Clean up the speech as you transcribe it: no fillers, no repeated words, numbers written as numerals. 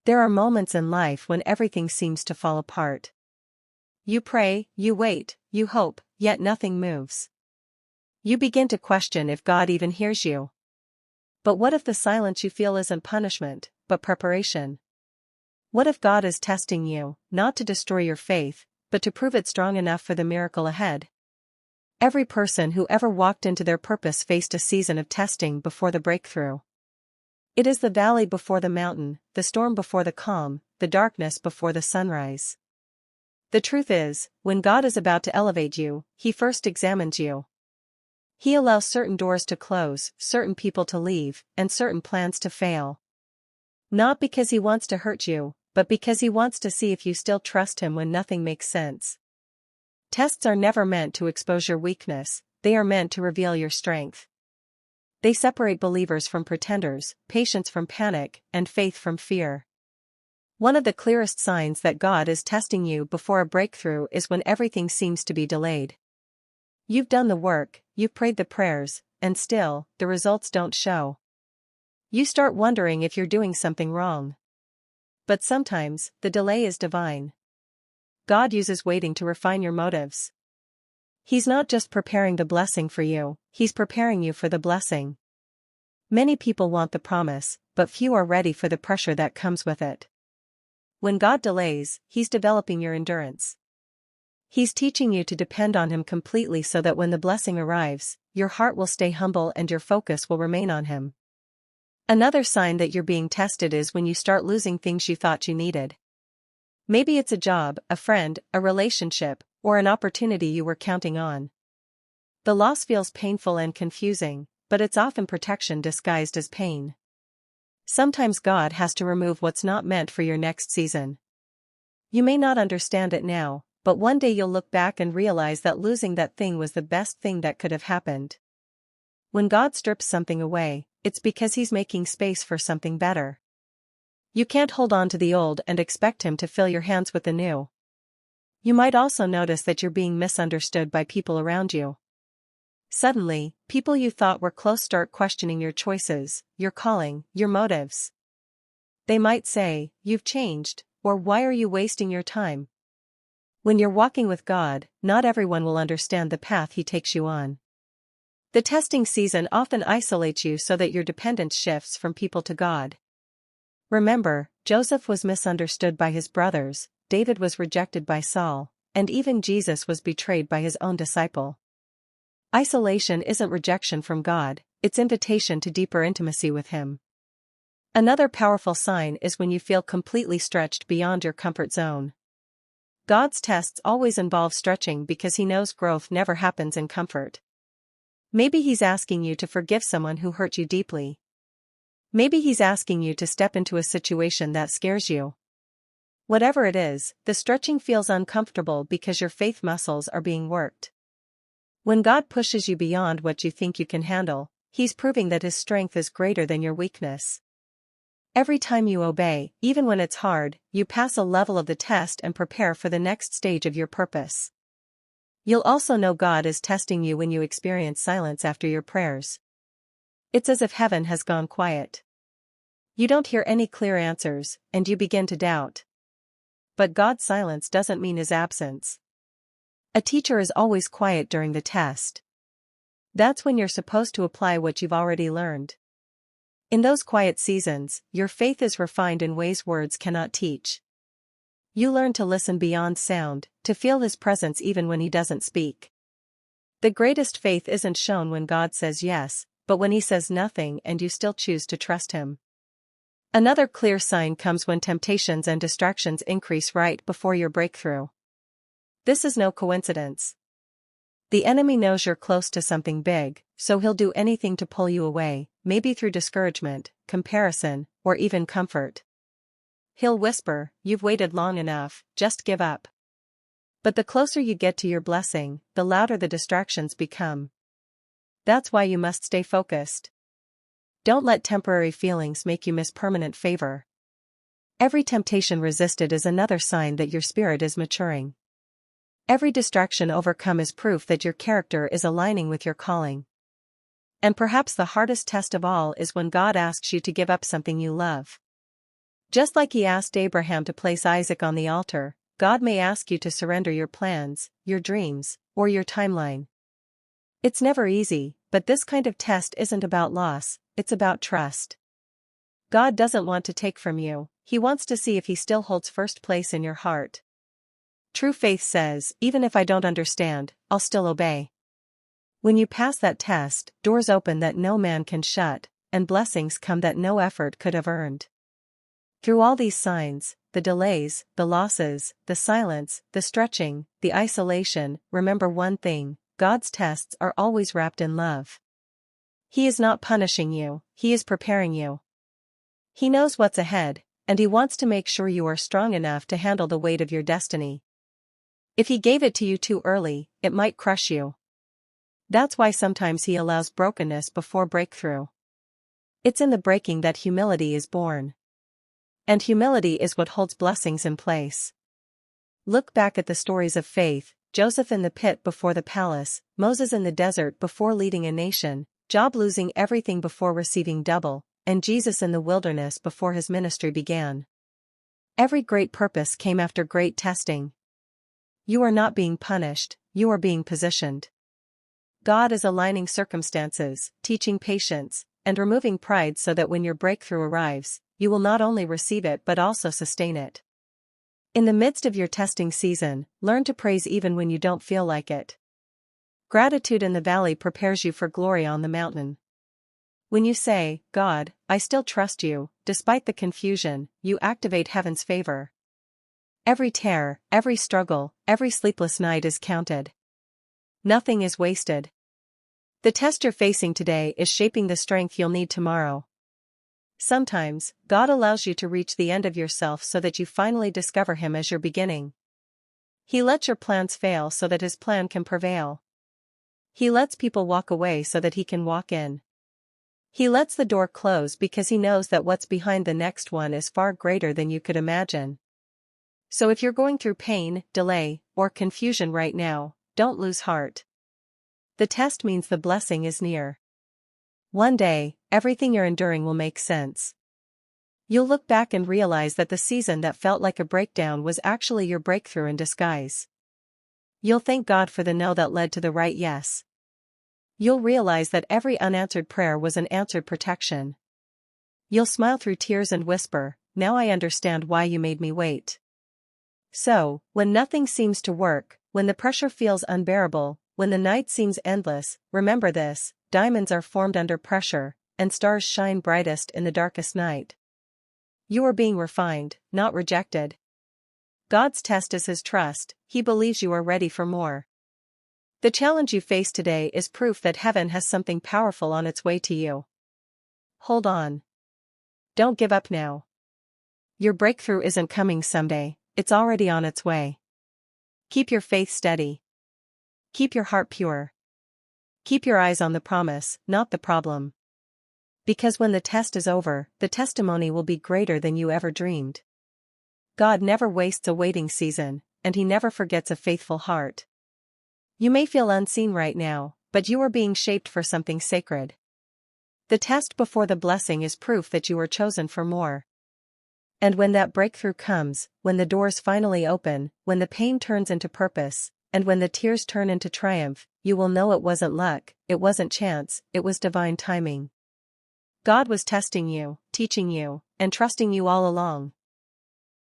There are moments in life when everything seems to fall apart. You pray, you wait, you hope, yet nothing moves. You begin to question if God even hears you. But what if the silence you feel isn't punishment, but preparation? What if God is testing you, not to destroy your faith, but to prove it strong enough for the miracle ahead? Every person who ever walked into their purpose faced a season of testing before the breakthrough. It is the valley before the mountain, the storm before the calm, the darkness before the sunrise. The truth is, when God is about to elevate you, He first examines you. He allows certain doors to close, certain people to leave, and certain plans to fail. Not because He wants to hurt you, but because He wants to see if you still trust Him when nothing makes sense. Tests are never meant to expose your weakness, they are meant to reveal your strength. They separate believers from pretenders, patience from panic, and faith from fear. One of the clearest signs that God is testing you before a breakthrough is when everything seems to be delayed. You've done the work, you've prayed the prayers, and still, the results don't show. You start wondering if you're doing something wrong. But sometimes, the delay is divine. God uses waiting to refine your motives. He's not just preparing the blessing for you, He's preparing you for the blessing. Many people want the promise, but few are ready for the pressure that comes with it. When God delays, He's developing your endurance. He's teaching you to depend on Him completely so that when the blessing arrives, your heart will stay humble and your focus will remain on Him. Another sign that you're being tested is when you start losing things you thought you needed. Maybe it's a job, a friend, a relationship, or an opportunity you were counting on. The loss feels painful and confusing, but it's often protection disguised as pain. Sometimes God has to remove what's not meant for your next season. You may not understand it now, but one day you'll look back and realize that losing that thing was the best thing that could have happened. When God strips something away, it's because He's making space for something better. You can't hold on to the old and expect Him to fill your hands with the new. You might also notice that you're being misunderstood by people around you. Suddenly, people you thought were close start questioning your choices, your calling, your motives. They might say, "You've changed," or "Why are you wasting your time?" When you're walking with God, not everyone will understand the path He takes you on. The testing season often isolates you so that your dependence shifts from people to God. Remember, Joseph was misunderstood by his brothers, David was rejected by Saul, and even Jesus was betrayed by His own disciple. Isolation isn't rejection from God, it's invitation to deeper intimacy with Him. Another powerful sign is when you feel completely stretched beyond your comfort zone. God's tests always involve stretching because He knows growth never happens in comfort. Maybe He's asking you to forgive someone who hurt you deeply. Maybe He's asking you to step into a situation that scares you. Whatever it is, the stretching feels uncomfortable because your faith muscles are being worked. When God pushes you beyond what you think you can handle, He's proving that His strength is greater than your weakness. Every time you obey, even when it's hard, you pass a level of the test and prepare for the next stage of your purpose. You'll also know God is testing you when you experience silence after your prayers. It's as if heaven has gone quiet. You don't hear any clear answers, and you begin to doubt. But God's silence doesn't mean His absence. A teacher is always quiet during the test. That's when you're supposed to apply what you've already learned. In those quiet seasons, your faith is refined in ways words cannot teach. You learn to listen beyond sound, to feel His presence even when He doesn't speak. The greatest faith isn't shown when God says yes, but when He says nothing and you still choose to trust Him. Another clear sign comes when temptations and distractions increase right before your breakthrough. This is no coincidence. The enemy knows you're close to something big, so he'll do anything to pull you away, maybe through discouragement, comparison, or even comfort. He'll whisper, "You've waited long enough, just give up." But the closer you get to your blessing, the louder the distractions become. That's why you must stay focused. Don't let temporary feelings make you miss permanent favor. Every temptation resisted is another sign that your spirit is maturing. Every distraction overcome is proof that your character is aligning with your calling. And perhaps the hardest test of all is when God asks you to give up something you love. Just like he asked Abraham to place Isaac on the altar, God may ask you to surrender your plans, your dreams, or your timeline. It's never easy, but this kind of test isn't about loss, it's about trust. God doesn't want to take from you, He wants to see if He still holds first place in your heart. True faith says, even if I don't understand, I'll still obey. When you pass that test, doors open that no man can shut, and blessings come that no effort could have earned. Through all these signs, the delays, the losses, the silence, the stretching, the isolation, remember one thing: God's tests are always wrapped in love. He is not punishing you, He is preparing you. He knows what's ahead, and He wants to make sure you are strong enough to handle the weight of your destiny. If He gave it to you too early, it might crush you. That's why sometimes He allows brokenness before breakthrough. It's in the breaking that humility is born. And humility is what holds blessings in place. Look back at the stories of faith: Joseph in the pit before the palace, Moses in the desert before leading a nation, Job losing everything before receiving double, and Jesus in the wilderness before his ministry began. Every great purpose came after great testing. You are not being punished, you are being positioned. God is aligning circumstances, teaching patience, and removing pride so that when your breakthrough arrives, you will not only receive it but also sustain it. In the midst of your testing season, learn to praise even when you don't feel like it. Gratitude in the valley prepares you for glory on the mountain. When you say, God, I still trust you, despite the confusion, you activate heaven's favor. Every tear, every struggle, every sleepless night is counted. Nothing is wasted. The test you're facing today is shaping the strength you'll need tomorrow. Sometimes, God allows you to reach the end of yourself so that you finally discover Him as your beginning. He lets your plans fail so that His plan can prevail. He lets people walk away so that He can walk in. He lets the door close because He knows that what's behind the next one is far greater than you could imagine. So if you're going through pain, delay, or confusion right now, don't lose heart. The test means the blessing is near. One day, everything you're enduring will make sense. You'll look back and realize that the season that felt like a breakdown was actually your breakthrough in disguise. You'll thank God for the no that led to the right yes. You'll realize that every unanswered prayer was an answered protection. You'll smile through tears and whisper, now I understand why you made me wait. So, when nothing seems to work, when the pressure feels unbearable, when the night seems endless, remember this: diamonds are formed under pressure, and stars shine brightest in the darkest night. You are being refined, not rejected. God's test is His trust, He believes you are ready for more. The challenge you face today is proof that heaven has something powerful on its way to you. Hold on. Don't give up now. Your breakthrough isn't coming someday, it's already on its way. Keep your faith steady. Keep your heart pure. Keep your eyes on the promise, not the problem. Because when the test is over, the testimony will be greater than you ever dreamed. God never wastes a waiting season, and He never forgets a faithful heart. You may feel unseen right now, but you are being shaped for something sacred. The test before the blessing is proof that you are chosen for more. And when that breakthrough comes, when the doors finally open, when the pain turns into purpose, and when the tears turn into triumph, you will know it wasn't luck, it wasn't chance, it was divine timing. God was testing you, teaching you, and trusting you all along.